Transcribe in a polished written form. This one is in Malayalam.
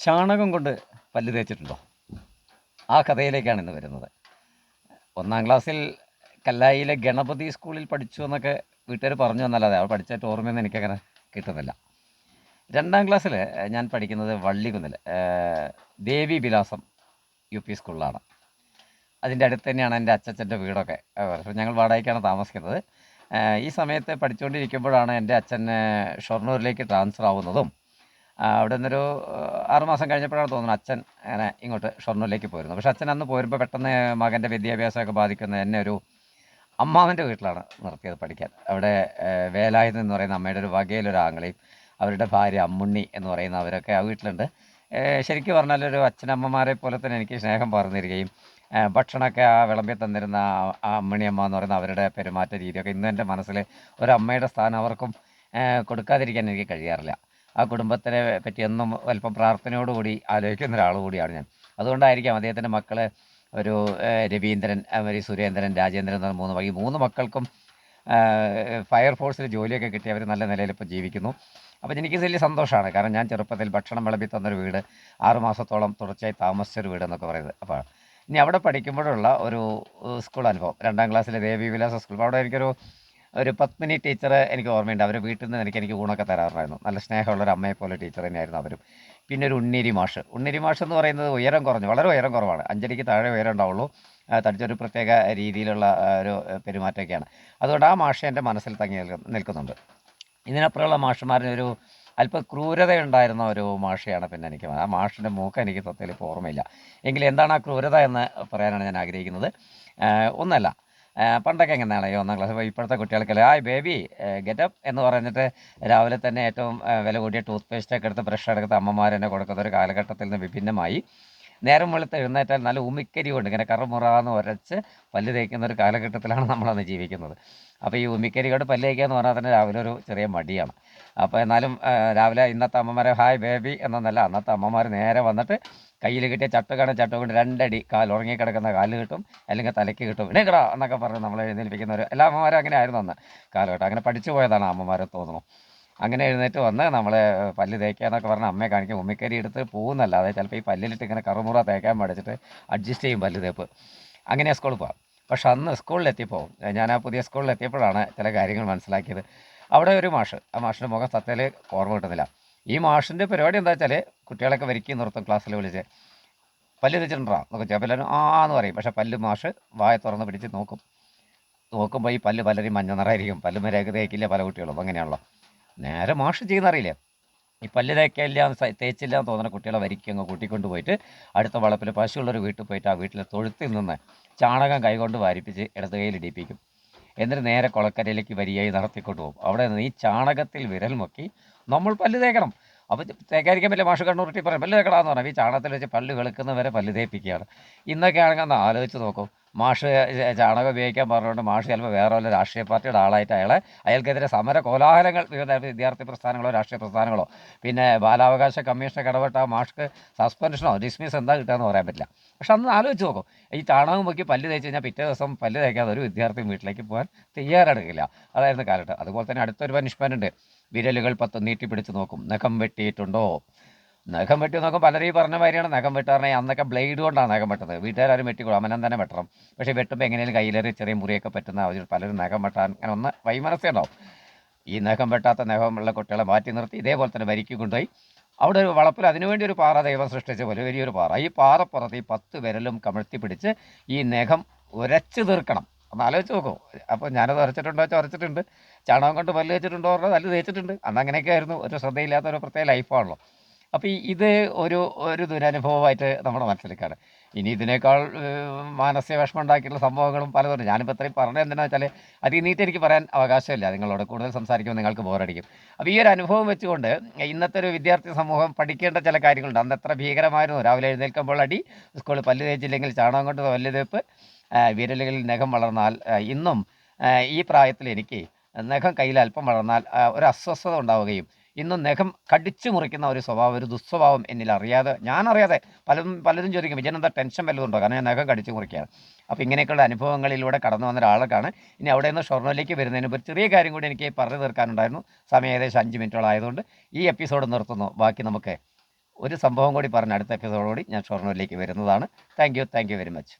ചാണകം കൊണ്ട് പല്ല് തേച്ചിട്ടുണ്ടോ? ആ കഥയിലേക്കാണ് ഇന്ന് വരുന്നത്. 1-ാം ക്ലാസ്സിൽ കല്ലായിലെ ഗണപതി സ്കൂളിൽ പഠിച്ചു എന്നൊക്കെ വീട്ടുകാർ പറഞ്ഞു എന്നല്ലാതെ അവൾ പഠിച്ചിട്ട് ഓർമ്മയൊന്നും എനിക്കങ്ങനെ കിട്ടുന്നില്ല. 2-ാം ക്ലാസ്സിൽ ഞാൻ പഠിക്കുന്നത് വള്ളികുന്നിൽ ദേവി വിലാസം UP സ്കൂളിലാണ്. അതിൻ്റെ അടുത്ത് തന്നെയാണ് എൻ്റെ അച്ചച്ചൻ്റെ വീടൊക്കെ. ഞങ്ങൾ വാടകയ്ക്കാണ് താമസിക്കുന്നത്. ഈ സമയത്ത് പഠിച്ചുകൊണ്ടിരിക്കുമ്പോഴാണ് എൻ്റെ അച്ഛൻ ഷൊർണൂരിലേക്ക് ട്രാൻസ്ഫർ ആവുന്നതും അവിടെ നിന്നൊരു 6 മാസം കഴിഞ്ഞപ്പോഴാണ് തോന്നുന്നത് അച്ഛൻ അങ്ങനെ ഇങ്ങോട്ട് ഷൊർണൂരിലേക്ക് പോയിരുന്നു. പക്ഷേ അച്ഛൻ അന്ന് പോരുമ്പോൾ പെട്ടെന്ന് മകൻ്റെ വിദ്യാഭ്യാസമൊക്കെ ബാധിക്കുന്ന എന്നെ ഒരു അമ്മാവൻ്റെ വീട്ടിലാണ് നിർത്തിയത് പഠിക്കാൻ. അവിടെ വേലായുധൻ എന്ന് പറയുന്ന അമ്മയുടെ ഒരു വകയിലൊരു ആങ്ങളെയും അവരുടെ ഭാര്യ അമ്മുണ്ണി എന്ന് പറയുന്ന അവരൊക്കെ ആ വീട്ടിലുണ്ട്. ശരിക്കും പറഞ്ഞാൽ ഒരു അച്ഛനമ്മമാരെ പോലെ തന്നെ എനിക്ക് സ്നേഹം പകർന്നിരിക്കുകയും ഭക്ഷണമൊക്കെ ആ വിളമ്പി തന്നിരുന്ന ആ അമ്മിണിയമ്മ എന്ന് പറയുന്ന അവരുടെ പെരുമാറ്റ രീതിയൊക്കെ ഇന്ന് എൻ്റെ മനസ്സിൽ ഒരമ്മയുടെ സ്ഥാനം അവർക്കും കൊടുക്കാതിരിക്കാൻ എനിക്ക് കഴിയാറില്ല. ആ കുടുംബത്തിനെ പറ്റി എന്നും അല്പം പ്രാർത്ഥനയോടുകൂടി ആലോചിക്കുന്ന ഒരാൾ കൂടിയാണ് ഞാൻ. അതുകൊണ്ടായിരിക്കാം അദ്ദേഹത്തിൻ്റെ മക്കൾ ഒരു രവീന്ദ്രൻ, സുരേന്ദ്രൻ, രാജേന്ദ്രൻ എന്ന 3 മക്കൾക്കും ഫയർഫോഴ്സിൽ ജോലിയൊക്കെ കിട്ടി അവർ നല്ല നിലയിൽ ഇപ്പോൾ ജീവിക്കുന്നു. അപ്പോൾ എനിക്ക് വലിയ സന്തോഷമാണ്. കാരണം ഞാൻ ചെറുപ്പത്തിൽ ഭക്ഷണം വിളമ്പി തന്നൊരു വീട്, 6 മാസത്തോളം തുടർച്ചയായി താമസിച്ചൊരു വീട് എന്നൊക്കെ പറയുന്നത്. അപ്പോൾ ഇനി അവിടെ പഠിക്കുമ്പോഴുള്ള ഒരു സ്കൂൾ അനുഭവം, 2-ാം ക്ലാസ്സിലെ ദേവി വിലാസ സ്കൂൾ. അപ്പോൾ അവിടെ ഒരു പത്മിനി ടീച്ചർ എനിക്ക് ഓർമ്മയുണ്ട്. അവർ വീട്ടിൽ നിന്ന് എനിക്ക് ഊണൊക്കെ തരാറുണ്ടായിരുന്നു. നല്ല സ്നേഹമുള്ളൊരു അമ്മയെപ്പോലെ ടീച്ചർ തന്നെയായിരുന്നു അവരും. പിന്നെ ഒരു ഉണ്ണിരി മാഷ് എന്ന് പറയുന്നത് ഉയരം കുറഞ്ഞു, വളരെ ഉയരം കുറവാണ്. 5 അടിക്ക് താഴെ ഉയരം ഉണ്ടാവുള്ളൂ. തടിച്ചൊരു പ്രത്യേക രീതിയിലുള്ള ഒരു പെരുമാറ്റമൊക്കെയാണ്. അതുകൊണ്ട് ആ മാഷ് എൻ്റെ മനസ്സിൽ തങ്ങി നിൽക്കുന്നുണ്ട്. ഇതിനപ്പുറമുള്ള മാഷുമാരിനൊരു അല്പം ക്രൂരതയുണ്ടായിരുന്ന ഒരു മാഷയാണ് പിന്നെ എനിക്ക്. ആ മാഷിൻ്റെ മൂക്കം എനിക്ക് സത്യത്തിൽ ഇപ്പോൾ ഓർമ്മയില്ല. എങ്കിലും എന്താണ് ആ ക്രൂരത എന്ന് പറയാനാണ് ഞാൻ ആഗ്രഹിക്കുന്നത്. ഒന്നല്ല, പണ്ടൊക്കെ എങ്ങനെയാണ് ഈ 1-ാം ക്ലാസ്, ഇപ്പോഴത്തെ കുട്ടികൾക്കല്ലേ ഹായ് ബേബി ഗെറ്റപ്പ് എന്ന് പറഞ്ഞിട്ട് രാവിലെ തന്നെ ഏറ്റവും വില കൂടിയ ടൂത്ത് പേസ്റ്റൊക്കെ എടുത്ത് ബ്രഷ് എടുത്ത് അമ്മമാർ തന്നെ കൊടുക്കുന്ന ഒരു കാലഘട്ടത്തിൽ നിന്ന് വിഭിന്നമായി നേരം വെളുത്ത് എഴുന്നേറ്റാൽ നല്ല ഉമിക്കരി കൊണ്ട് ഇങ്ങനെ കറുമുറാന്ന് ഉരച്ച് പല്ല് തേക്കുന്ന ഒരു കാലഘട്ടത്തിലാണ് നമ്മളന്ന് ജീവിക്കുന്നത്. അപ്പോൾ ഈ ഉമിക്കരി കൊണ്ട് പല്ല് തേക്കുക എന്ന് പറഞ്ഞാൽ തന്നെ രാവിലെ ഒരു ചെറിയ മടിയാണ്. അപ്പോൾ എന്നാലും രാവിലെ ഇന്നത്തെ അമ്മമാരെ ഹായ് ബേബി എന്നൊന്നല്ല, അന്നത്തെ അമ്മമാർ നേരെ വന്നിട്ട് കയ്യിൽ കിട്ടിയ ചട്ട് കൊണ്ട് 2 അടി ഉറങ്ങിക്കിടക്കുന്ന കാലിൽ കിട്ടും, അല്ലെങ്കിൽ തലയ്ക്ക് കിട്ടും. ഇടേക്കടാ എന്നൊക്കെ പറഞ്ഞ് നമ്മളെ എഴുന്നേൽപ്പിക്കുന്നവർ എല്ലാ അമ്മമാരും അങ്ങനെ ആയിരുന്നു അന്ന് കാലഘട്ടം. അങ്ങനെ പഠിച്ചു പോയതാണ് അമ്മമാരെ തോന്നുന്നു. അങ്ങനെ എഴുന്നേറ്റ് വന്ന് നമ്മളെ പല്ല് തേക്കുക എന്നൊക്കെ പറഞ്ഞാൽ അമ്മയെ കാണിക്കും. ഉമ്മിക്കരി എടുത്ത് പോകുന്നല്ലാതെ ചിലപ്പോൾ ഈ പല്ലിലിട്ട് ഇങ്ങനെ കറുമുറ തേക്കാൻ പഠിച്ചിട്ട് അഡ്ജസ്റ്റ് ചെയ്യും പല്ല് തേപ്പ്. അങ്ങനെ സ്കൂളിൽ പോകാം. പക്ഷെ അന്ന് സ്കൂളിലെത്തിയപ്പോൾ, ഞാൻ ആ പുതിയ സ്കൂളിലെത്തിയപ്പോഴാണ് ചില കാര്യങ്ങൾ മനസ്സിലാക്കിയത്. അവിടെ ഒരു മാഷ്, ആ മാഷിൻ്റെ മുഖം സത്യത്തിൽ ഓർമ്മ കിട്ടുന്നില്ല. ഈ മാഷിൻ്റെ പരിപാടി എന്താ വെച്ചാൽ കുട്ടികളൊക്കെ വരിക്കി നിർത്തും ക്ലാസ്സിൽ വിളിച്ച്, പല്ല് തേച്ചിട്ടുണ്ടോ എന്നൊക്കെ ചോദിച്ചാൽ എല്ലാവരും ആ എന്ന് പറയും. പക്ഷേ പല്ല് മാഷ് വായ തുറന്ന് പിടിച്ച് നോക്കുമ്പോൾ ഈ പല്ല് പലരും മഞ്ഞ നിറമായിരിക്കും. പല്ല് മര്യാദ തേക്കില്ല പല കുട്ടികളും, അങ്ങനെയാണല്ലോ. നേരെ മാഷ് ചെയ്യുന്നറിയില്ലേ, ഈ പല്ല് തേച്ചില്ല എന്ന് തോന്നുന്ന കുട്ടികളെ വരിക്കും അങ്ങ് കൂട്ടിക്കൊണ്ട് പോയിട്ട് അടുത്ത വളപ്പിൽ പശുള്ളൊരു വീട്ടിൽ പോയിട്ട് ആ വീട്ടിലെ തൊഴുത്തിൽ നിന്ന് ചാണകം കൈകൊണ്ട് വാരിപ്പിച്ച് ഇടത് കൈയിൽ ഇടിപ്പിക്കും. എന്നിട്ട് നേരെ കുളക്കരയിലേക്ക് വരിയായി നടത്തിക്കൊണ്ട് പോകും. അവിടെ നിന്ന് ഈ ചാണകത്തിൽ വിരൽ മുക്കി നമ്മൾ പല്ല് തേക്കണം. അപ്പോൾ തേക്കാതിരിക്കാൻ പറ്റില്ല. മാഷ് കണ്ണൂർട്ടി പറയും പല്ല് തേക്കടാന്ന് പറഞ്ഞാൽ ഈ ചാണകത്തിൽ വെച്ച് പല്ല് വെളുക്കുന്നവരെ പല്ല് തേപ്പിക്കുകയാണ്. ഇന്നൊക്കെ ആണെങ്കിൽ ഒന്ന് ആലോചിച്ച് നോക്കും. മാഷ് ചാണകം ഉപയോഗിക്കാൻ പറഞ്ഞുകൊണ്ട് മാഷ് ചിലപ്പോൾ വേറെ വല്ല രാഷ്ട്രീയ പാർട്ടിയുടെ ആളായിട്ട് അയാൾക്കെതിരെ സമര കോലാഹലങ്ങൾ വിദ്യാർത്ഥി പ്രസ്ഥാനങ്ങളോ രാഷ്ട്രീയ പ്രസ്ഥാനങ്ങളോ പിന്നെ ബാലാവകാശ കമ്മീഷനൊക്കെ ഇടപെട്ട ആ മാഷ്ക്ക് സസ്പെൻഷനോ ഡിസ്മിസ് എന്താ കിട്ടുകയെന്ന് പറയാൻ പറ്റില്ല. പക്ഷെ അന്ന് ആലോചിച്ച് നോക്കും, ഈ ചാണകം പൊക്കി പല്ല് തേച്ച് കഴിഞ്ഞാൽ പിറ്റേ ദിവസം പല്ല് തേക്കാതെ ഒരു വിദ്യാർത്ഥി വീട്ടിലേക്ക് പോകാൻ തയ്യാറെടുക്കില്ല. അതായിരുന്നു കാലഘട്ടം. അതുപോലെ തന്നെ അടുത്തൊരു പനിഷ്മെൻ്റ് ഉണ്ട്. വിരലുകൾ 10 നീട്ടി പിടിച്ച് നോക്കും, നഖം വെട്ടിയിട്ടുണ്ടോ. നഖം വെട്ടി നോക്കും. പലരും ഈ പറഞ്ഞ മാതിരിയാണ് നഖം വെട്ടാറേ. അന്നൊക്കെ ബ്ലേഡ് കൊണ്ടാണ് നഖം വെട്ടുന്നത്. വീട്ടുകാരും വെട്ടിക്കൊള്ളും, അമ്മനം തന്നെ വെട്ടണം. പക്ഷേ വെട്ടുമ്പോൾ എങ്ങനെയും കയ്യിലേറി ചെറിയ മുറിയൊക്കെ പറ്റുന്ന പലരും നഖം വെട്ടാൻ അങ്ങനെ ഒന്ന് വൈമനസ്സുണ്ടാവും. ഈ നഖം വെട്ടാത്ത നഖമുള്ള കുട്ടികളെ മാറ്റി നിർത്തി ഇതേപോലെ തന്നെ വരിക്ക് കൊണ്ടുപോയി അവിടെ ഒരു വളപ്പിൽ അതിനുവേണ്ടി ഒരു പാറ ദൈവം സൃഷ്ടിച്ച പോലെ വലിയൊരു പാറ, ഈ പാറപ്പുറത്ത് ഈ 10 വിരലും കമഴ്ത്തി പിടിച്ച് ഈ നഖം ഉരച്ച് തീർക്കണം. ഒന്ന് ആലോചിച്ച് നോക്കൂ. അപ്പോൾ ഞാനത് ഉരച്ചിട്ടുണ്ടോ വെച്ചാൽ ഉരച്ചിട്ടുണ്ട്. ചാണകം കൊണ്ട് പല്ല് തേച്ചിട്ടുണ്ടോ പറഞ്ഞാൽ പല്ല് തേച്ചിട്ടുണ്ട്. അന്ന് അങ്ങനെയൊക്കെ ആയിരുന്നു. ഒരു ശ്രദ്ധയില്ലാത്ത ഒരു പ്രത്യേക ലൈഫാണല്ലോ. അപ്പോൾ ഇത് ഒരു ദുരനുഭവമായിട്ട് നമ്മുടെ മനസ്സിലേക്കാണ്. ഇനി ഇതിനേക്കാൾ മാനസിക വിഷമം ഉണ്ടാക്കിയിട്ടുള്ള സംഭവങ്ങളും പലതുണ്ട്. ഞാനിപ്പോൾ ഇത്രയും പറഞ്ഞത് എന്തിനാണെന്ന് വെച്ചാൽ അതിൽ നീട്ട് എനിക്ക് പറയാൻ അവകാശമില്ല. നിങ്ങളോട് കൂടുതൽ സംസാരിക്കുമ്പോൾ നിങ്ങൾക്ക് ബോറടിക്കും. അപ്പോൾ ഈ ഒരു അനുഭവം വെച്ചുകൊണ്ട് ഇന്നത്തെ ഒരു വിദ്യാർത്ഥി സമൂഹം പഠിക്കേണ്ട ചില കാര്യങ്ങളുണ്ട്. അന്ന് എത്ര ഭീകരമായിരുന്നു. രാവിലെ എഴുന്നേൽക്കുമ്പോൾ അടി, സ്കൂളിൽ പല്ല് തേച്ചില്ലെങ്കിൽ ചാണകം കൊണ്ട് പല്ല് തേപ്പ്, വിരലുകളിൽ നഖം വളർന്നാൽ. ഇന്നും ഈ പ്രായത്തിൽ എനിക്ക് നഖം കയ്യിൽ അല്പം വളർന്നാൽ ഒരു അസ്വസ്ഥത ഉണ്ടാവുകയും ഇന്നും നഖം കടിച്ചു മുറിക്കുന്ന ഒരു സ്വഭാവം, ഒരു ദുസ്വഭാവം എന്നിൽ ഞാനറിയാതെ പലരും ചോദിക്കും വിജയനെന്താ ടെൻഷൻ വല്ലതുണ്ടോ, കാരണം ഞാൻ നഖം കടിച്ചു മുറിക്കുകയാണ്. അപ്പോൾ ഇങ്ങനെയൊക്കെയുള്ള അനുഭവങ്ങളിലൂടെ കടന്നു വന്ന ഒരാൾക്കാണ്. ഇനി അവിടെ നിന്ന് ഷൊർണൂരിലേക്ക് വരുന്നതിന് മുമ്പ് ചെറിയ കാര്യം കൂടി എനിക്ക് പറഞ്ഞു തീർക്കാനുണ്ടായിരുന്നു. സമയം ഏകദേശം 5 മിനിറ്റോളം ആയതുകൊണ്ട് ഈ എപ്പിസോഡ് നിർത്തുന്നു. ബാക്കി നമുക്ക് ഒരു സംഭവം കൂടി പറഞ്ഞ് അടുത്ത എപ്പിസോഡോടി ഞാൻ ഷൊർണൂരിലേക്ക് വരുന്നതാണ്. Thank you very much.